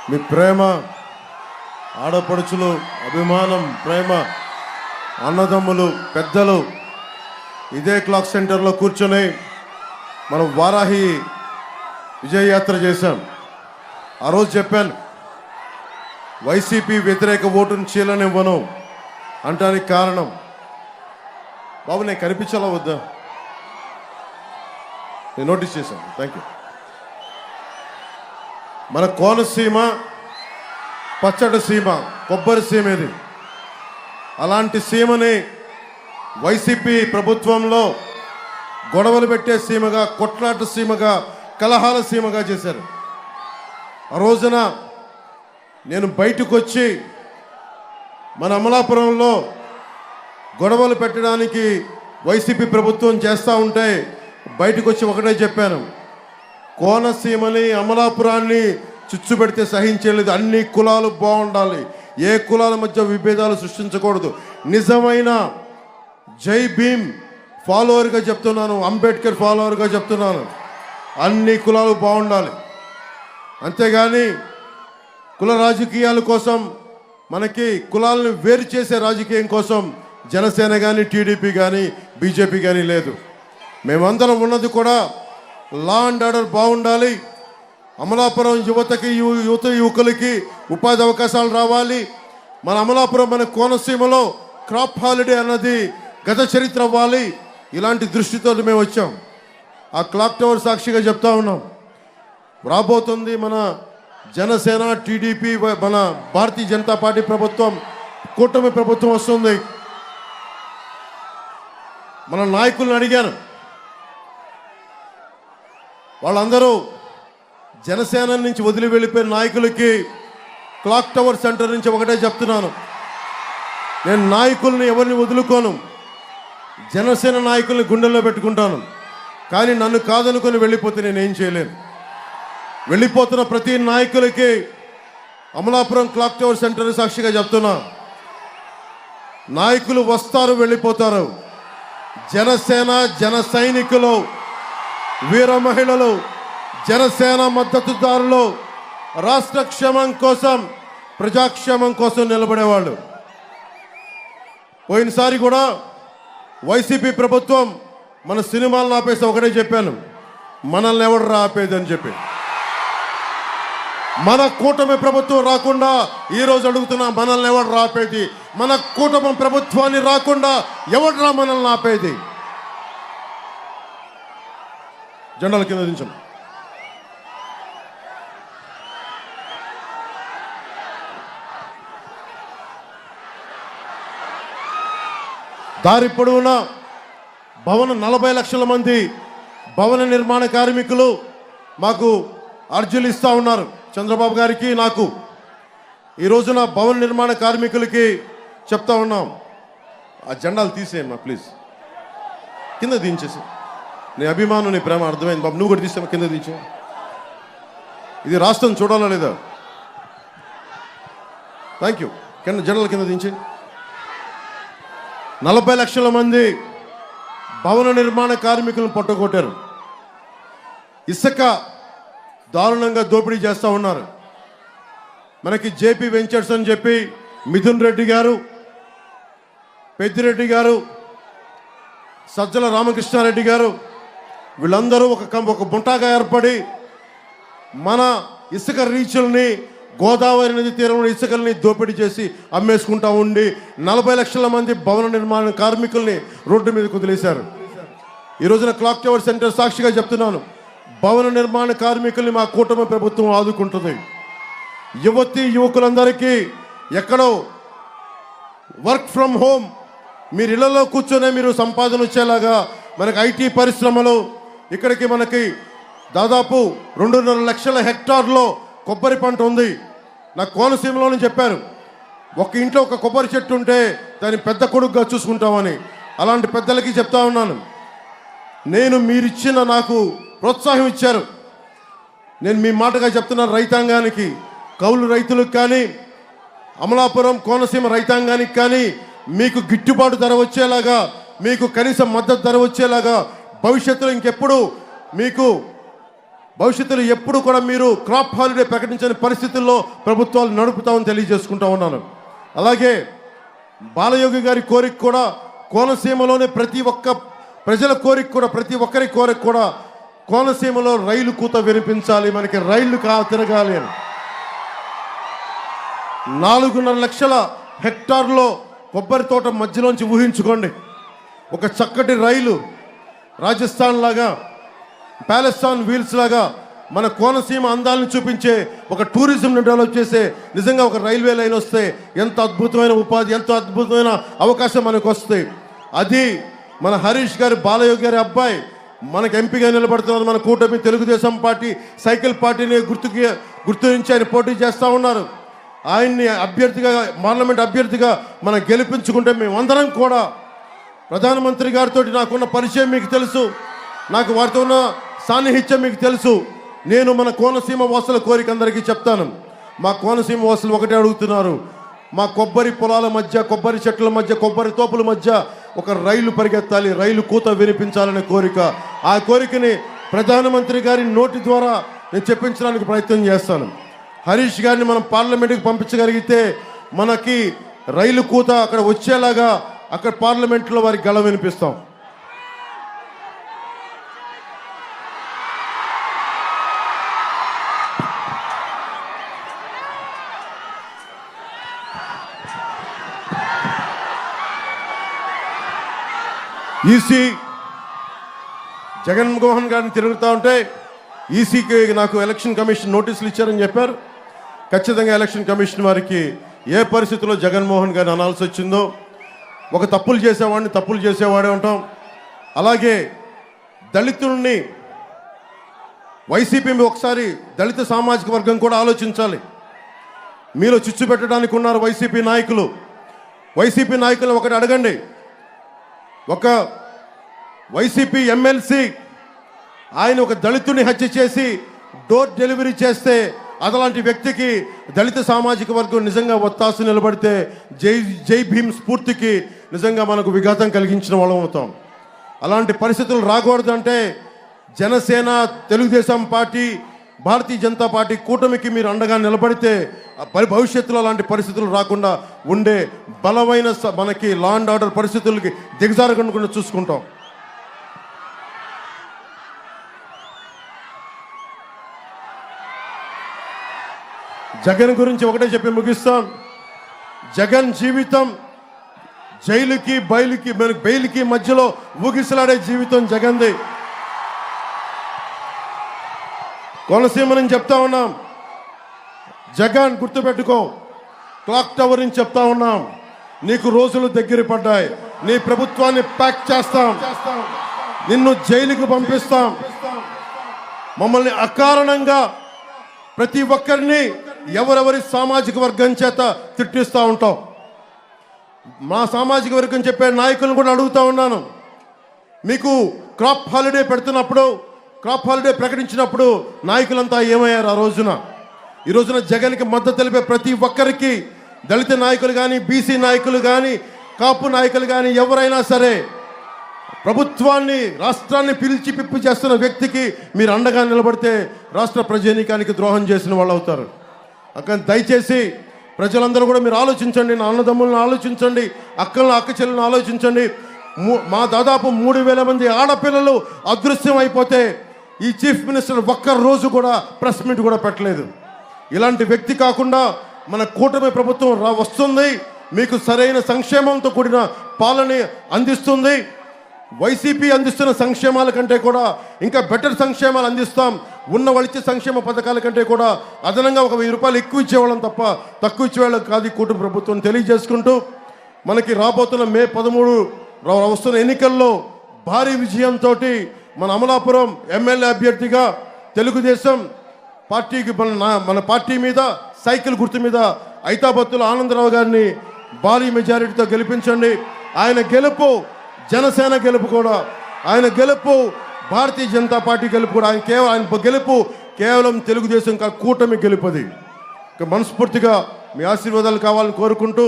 మీ ప్రేమ, ఆడపడుచులు, అభిమానం, ప్రేమ, అన్నదమ్ములు, పెద్దలు ఇదే క్లాక్ సెంటర్లో కూర్చొని మనం వారాహి విజయయాత్ర చేశాం. ఆ రోజు చెప్పాను, వైసీపీ వ్యతిరేక ఓటును చీలనివ్వను అంటానికి కారణం, బాబు నేను కనిపించాలా వద్దా? నేను నోటీస్ చేశాను. Thank you. మన కోనసీమ పచ్చడి సీమ, కొబ్బరి సీమ ఇది. అలాంటి సీమని వైసీపీ ప్రభుత్వంలో గొడవలు పెట్టే సీమగా, కొట్లాట సీమగా, కలహాల సీమగా చేశారు. ఆ రోజున నేను బయటకు వచ్చి మన అమలాపురంలో గొడవలు పెట్టడానికి వైసీపీ ప్రభుత్వం చేస్తూ ఉంటే బయటకు వచ్చి ఒకటే చెప్పాను, కోనసీమని, అమలాపురాన్ని చిచ్చు పెడితే సహించలేదు. అన్ని కులాలు బాగుండాలి, ఏ కులాల మధ్య విభేదాలు సృష్టించకూడదు. నిజమైన జై భీమ్ ఫాలోవర్గా చెప్తున్నాను, అంబేద్కర్ ఫాలోవర్గా చెప్తున్నాను, అన్ని కులాలు బాగుండాలి. అంతేగాని కుల రాజకీయాల కోసం, మనకి కులాలను వేరు చేసే రాజకీయం కోసం జనసేన కానీ, టీడీపీ కానీ, బీజేపీ కానీ లేదు. మేమందరం ఉన్నది కూడా లా అండ్ ఆర్డర్ బాగుండాలి. అమలాపురం యువతకి, యువకులకి ఉపాధి అవకాశాలు రావాలి. మన అమలాపురం, మన కోనసీమలో క్రాప్ హాలిడే అన్నది గత చరిత్ర అవ్వాలి. ఇలాంటి దృష్టితో మేము వచ్చాం. ఆ క్లాక్ టవర్ సాక్షిగా చెప్తా ఉన్నాం, రాబోతుంది మన జనసేన, టీడీపీ, మన భారతీయ జనతా పార్టీ ప్రభుత్వం, కూటమి ప్రభుత్వం వస్తుంది. మన నాయకులను అడిగాను, వాళ్ళందరూ జనసేన నుంచి వదిలి వెళ్ళిపోయిన నాయకులకి క్లాక్ టవర్ సెంటర్ నుంచి ఒకటే చెప్తున్నాను, నేను నాయకుల్ని ఎవరిని వదులుకోను, జనసేన నాయకుల్ని గుండెల్లో పెట్టుకుంటాను. కానీ నన్ను కాదనుకొని వెళ్ళిపోతే నేనేం చేయలేను. వెళ్ళిపోతున్న ప్రతి నాయకులకి అమలాపురం క్లాక్ టవర్ సెంటర్ సాక్షిగా చెప్తున్నా, నాయకులు వస్తారు, వెళ్ళిపోతారు. జనసేన, జన సైనికులు, వీర మహిళలు, జనసేన మద్దతుదారులు రాష్ట్ర క్షేమం కోసం, ప్రజాక్షేమం కోసం నిలబడేవాళ్ళు. పోయినసారి కూడా వైసీపీ ప్రభుత్వం మన సినిమాలను ఆపేసి ఒకటే చెప్పాను, మనల్ని ఎవడు ఆపేది అని చెప్పి. మన కూటమి ప్రభుత్వం రాకుండా ఈరోజు అడుగుతున్నా, మనల్ని ఎవడు ఆపేది? మన కూటమి ప్రభుత్వాన్ని రాకుండా ఎవడ్రా మనల్ని ఆపేది? జెండాల కింద దించాం. దారి పొడవునా భవన 40 లక్షల మంది భవన నిర్మాణ కార్మికులు మాకు అర్జీలు ఇస్తూ ఉన్నారు, చంద్రబాబు గారికి, నాకు. ఈ రోజున భవన నిర్మాణ కార్మికులకి చెప్తా ఉన్నాం, ఆ జెండాలు తీసేయమ్మా ప్లీజ్, కింద దించేసి. నీ అభిమానం, నీ ప్రేమ అర్థమైంది బాబు, నువ్వు కూడా తీసామా, కింద దించే. ఇది రాష్ట్రం చూడాలా లేదా? Thank you. కింద జెండాల కింద దించి. 40 లక్షల మంది భవన నిర్మాణ కార్మికులను పట్టుకొట్టారు. ఇసుక దారుణంగా దోపిడీ చేస్తూ ఉన్నారు. మనకి జేపీ వెంచర్స్ అని చెప్పి మిథున్ రెడ్డి గారు, పెద్దిరెడ్డి గారు, సజ్జల రామకృష్ణారెడ్డి గారు, వీళ్ళందరూ ఒక బుంటాగా ఏర్పడి మన ఇసుక రీచుల్ని, గోదావరి నది తీరంలో ఇసుకల్ని దోపిడీ చేసి అమ్మేసుకుంటా ఉండి 40 లక్షల మంది భవన నిర్మాణ కార్మికుల్ని రోడ్డు మీదకు వదిలేశారు. ఈ రోజున క్లాక్ టవర్ సెంటర్ సాక్షిగా చెప్తున్నాను, భవన నిర్మాణ కార్మికుల్ని మా కూటమి ప్రభుత్వం ఆదుకుంటుంది. యువకులందరికీ ఎక్కడో వర్క్ ఫ్రమ్ హోమ్, మీరు ఇళ్లలో కూర్చొనే మీరు సంపాదన వచ్చేలాగా మనకి ఐటీ పరిశ్రమలు, ఇక్కడికి మనకి దాదాపు 2.5 లక్షల హెక్టార్లో కొబ్బరి పంట ఉంది. నాకు కోనసీమలోనే చెప్పారు, ఒక ఇంట్లో ఒక కొబ్బరి చెట్టు ఉంటే దాన్ని పెద్ద కొడుకుగా చూసుకుంటామని. అలాంటి పెద్దలకి చెప్తా ఉన్నాను, నేను మీరిచ్చిన, నాకు ప్రోత్సాహం ఇచ్చారు. నేను మీ మాటగా చెప్తున్నాను, రైతాంగానికి, కౌలు రైతులకు కానీ, అమలాపురం కోనసీమ రైతాంగానికి కానీ మీకు గిట్టుబాటు ధర వచ్చేలాగా, మీకు కనీస మద్దతు ధర వచ్చేలాగా, భవిష్యత్తులో ఇంకెప్పుడు మీకు భవిష్యత్తులో ఎప్పుడు కూడా మీరు క్రాప్ హాలిడే ప్రకటించని పరిస్థితుల్లో ప్రభుత్వాలు నడుపుతామని తెలియజేసుకుంటా ఉన్నాను. అలాగే బాలయోగి గారి కోరిక కూడా కోనసీమలోనే ప్రతి ఒక్క ప్రజల కోరిక కూడా, ప్రతి ఒక్కరి కోరిక కూడా కోనసీమలో రైలు కూత వినిపించాలి, మనకి రైళ్లు తిరగాలి అని. 4.5 లక్షల హెక్టార్లో కొబ్బరి తోట మధ్యలోంచి ఊహించుకోండి, ఒక చక్కటి రైలు రాజస్థాన్ లాగా, ప్యాలెస్టాన్ వీల్స్ లాగా మన కోనసీమ అందాలను చూపించే ఒక టూరిజంని డెవలప్ చేసే నిజంగా ఒక రైల్వే లైన్ వస్తే ఎంత అద్భుతమైన ఉపాధి, ఎంత అద్భుతమైన అవకాశం మనకు వస్తాయి. అది మన హరీష్ గారి, బాలయోగి గారి అబ్బాయి మనకు ఎంపీగా నిలబడుతున్నారు. మన కూటమి తెలుగుదేశం పార్టీ సైకిల్ పార్టీని గుర్తించి ఆయన పోటీ చేస్తూ ఉన్నారు. ఆయన్ని అభ్యర్థిగా, పార్లమెంట్ అభ్యర్థిగా మనం గెలిపించుకుంటే మేమందరం కూడా, ప్రధానమంత్రి గారితో నాకున్న పరిచయం మీకు తెలుసు, నాకు వారితో ఉన్న సాన్నిహిత్యం మీకు తెలుసు. నేను మన కోనసీమ వాసుల కోరిక అందరికీ చెప్తాను. మా కోనసీమ వాసులు ఒకటే అడుగుతున్నారు, మా కొబ్బరి పొలాల మధ్య, కొబ్బరి చెట్ల మధ్య, కొబ్బరి తోపుల మధ్య ఒక రైలు పరిగెత్తాలి, రైలు కూత వినిపించాలనే కోరిక. ఆ కోరికని ప్రధానమంత్రి గారి నోటి ద్వారా నేను చెప్పించడానికి ప్రయత్నం చేస్తాను. హరీష్ గారిని మనం పార్లమెంట్కి పంపించగలిగితే మనకి రైలు కూత అక్కడ వచ్చేలాగా అక్కడ పార్లమెంట్లో వారికి గళం వినిపిస్తాం. ఈసీ జగన్మోహన్ గారిని తిరుగుతూ ఉంటే ఈసీకి నాకు ఎలక్షన్ కమిషన్ నోటీసులు ఇచ్చారని చెప్పారు. ఖచ్చితంగా ఎలక్షన్ కమిషన్ వారికి ఏ పరిస్థితుల్లో జగన్మోహన్ గారిని అనాల్సి వచ్చిందో, ఒక తప్పులు చేసేవాడిని తప్పులు చేసేవాడే ఉంటాం. అలాగే దళితుల్ని, వైసీపీ ఒకసారి దళిత సామాజిక వర్గం కూడా ఆలోచించాలి. మీలో చిచ్చు పెట్టడానికి ఉన్నారు వైసీపీ నాయకులు. వైసీపీ నాయకులు ఒకటి అడగండి, ఒక వైసీపీ ఎమ్మెల్సీ ఆయన ఒక దళితుని హత్య చేసి డోర్ డెలివరీ చేస్తే అలాంటి వ్యక్తికి దళిత సామాజిక వర్గం నిజంగా ఒత్తాసు నిలబడితే జై భీమ్ స్ఫూర్తికి నిజంగా మనకు విఘాతం కలిగించిన వాళ్ళం అవుతాం. అలాంటి పరిస్థితులు రాకూడదంటే జనసేన, తెలుగుదేశం పార్టీ, భారతీయ జనతా పార్టీ కూటమికి మీరు అండగా నిలబడితే భవిష్యత్తులో అలాంటి పరిస్థితులు రాకుండా ఉండే బలమైన మనకి లా అండ్ ఆర్డర్ పరిస్థితులకి దిగజారకుండా చూసుకుంటాం. జగన్ గురించి ఒకటే చెప్పి ముగిస్తాం. జగన్ జీవితం జైలుకి బెయిల్కి మధ్యలో ఊగిసలాడే జీవితం జగన్ది. కోనసీమ నుంచి చెప్తా ఉన్నాం, జగన్ గుర్తుపెట్టుకో, క్లాక్ టవర్ నుంచి చెప్తా ఉన్నాం, నీకు రోజులు దగ్గర పడ్డాయి, నీ ప్రభుత్వాన్ని ప్యాక్ చేస్తాం, నిన్ను జైలుకు పంపిస్తాం. మమ్మల్ని అకారణంగా ప్రతి ఒక్కరిని ఎవరెవరి సామాజిక వర్గం చేత తిట్టిస్తూ ఉంటాం. మా సామాజిక వర్గం చెప్పే నాయకులను కూడా అడుగుతా ఉన్నాను, మీకు క్రాప్ హాలిడే పెడుతున్నప్పుడు, క్రాప్ హాలిడే ప్రకటించినప్పుడు నాయకులంతా ఏమయ్యారు? ఈ రోజున జగన్కి మద్దతు తెలిపే ప్రతి ఒక్కరికి, దళిత నాయకులు కానీ, బీసీ నాయకులు కానీ, కాపు నాయకులు కానీ, ఎవరైనా సరే ప్రభుత్వాన్ని, రాష్ట్రాన్ని పిలిచి పిప్పి చేస్తున్న వ్యక్తికి మీరు అండగా నిలబడితే రాష్ట్ర ప్రజానీకానికి ద్రోహం చేసిన వాళ్ళు అవుతారు. అక్కడ దయచేసి ప్రజలందరూ కూడా మీరు ఆలోచించండి, నా అన్నదమ్ములను ఆలోచించండి, అక్క చెల్లెలను ఆలోచించండి. మా దాదాపు 3,000 మంది ఆడపిల్లలు అదృశ్యం అయిపోతే ఈ చీఫ్ మినిస్టర్ ఒక్క రోజు కూడా ప్రెస్ మీట్ కూడా పెట్టలేదు. ఇలాంటి వ్యక్తి కాకుండా మన కూటమి ప్రభుత్వం వస్తుంది, మీకు సరైన సంక్షేమంతో కూడిన పాలన అందిస్తుంది. వైసీపీ అందిస్తున్న సంక్షేమాల కంటే కూడా ఇంకా బెటర్ సంక్షేమాలు అందిస్తాం. ఉన్న వాళ్ళిచ్చే సంక్షేమ పథకాల కంటే కూడా అదనంగా ఒక 1000 రూపాయలు ఎక్కువ ఇచ్చేవాళ్ళం తప్ప తక్కువ ఇచ్చేవాళ్ళం కాదు ఈ కూటమి ప్రభుత్వం తెలియజేసుకుంటూ, మనకి రాబోతున్న మే 13 వస్తున్న ఎన్నికల్లో భారీ విజయంతో మన అమలాపురం ఎమ్మెల్యే అభ్యర్థిగా తెలుగుదేశం పార్టీకి మన పార్టీ మీద సైకిల్ గుర్తు మీద ఐతాబత్తుల ఆనందరావు గారిని భారీ మెజారిటీతో గెలిపించండి. ఆయన గెలుపు జనసేన గెలుపు కూడా, ఆయన గెలుపు భారతీయ జనతా పార్టీ గెలుపు కూడా, ఆయన గెలుపు కేవలం తెలుగుదేశం కూటమి గెలుపది. మనస్ఫూర్తిగా మీ ఆశీర్వాదాలు కావాలని కోరుకుంటూ